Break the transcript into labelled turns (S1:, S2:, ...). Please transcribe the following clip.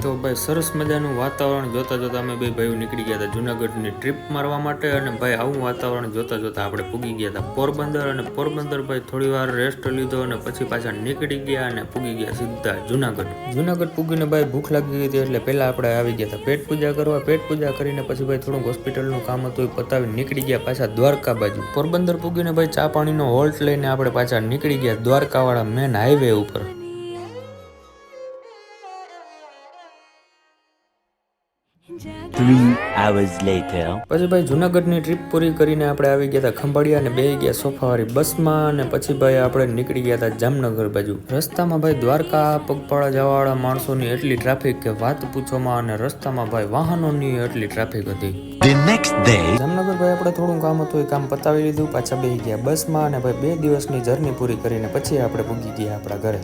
S1: તો ભાઈ સરસ મજાનું વાતાવરણ જોતા જોતા અમે બે ભાઈઓ નીકળી ગયા હતા જુનાગઢની ટ્રીપ મારવા માટે અને ભાઈ આવું વાતાવરણ જોતા જોતા આપણે પૂગી ગયા હતા પોરબંદર અને પોરબંદર ભાઈ થોડી વાર રેસ્ટ લીધો અને પછી પાછા નીકળી ગયા અને પૂગી ગયા સીધા જુનાગઢ પૂગીને ભાઈ ભૂખ લાગી ગઈ હતી એટલે પહેલા આપણે આવી ગયા હતા પેટ પૂજા કરવા પેટ પૂજા કરીને પછી ભાઈ થોડુંક હોસ્પિટલનું કામ હતું એ પતાવી નીકળી ગયા પાછા દ્વારકા બાજુ પોરબંદર પૂગીને ભાઈ ચા પાણીનો હોલ્ટ લઈને આપણે પાછા નીકળી ગયા દ્વારકા વાળા મેન હાઈવે ઉપર
S2: 3 hours later.
S1: પછી ભાઈ જુનાગઢની ટ્રીપ પૂરી કરીને આપણે આવી ગયા હતા ખંભાળિયા અને બેસી ગયા સોફાવાળી બસમાં અને પછી ભાઈ આપણે નીકળી ગયા હતા જામનગર બાજુ રસ્તામાં ભાઈ દ્વારકા પગપાળા જવાવાળા માણસોની એટલી ટ્રાફિક કે વાત પૂછવામાં અને રસ્તામાં ભાઈ વાહનોની એટલી ટ્રાફિક હતી.
S2: The next day.
S1: જામનગર ભાઈ આપણે થોડું કામ હતું એ કામ પતાવી લીધું પાછા બેસી ગયા બસમાં અને ભાઈ 2 દિવસની જર્ની પૂરી કરીને પછી આપણે પૂગી ગયા આપણા ઘરે.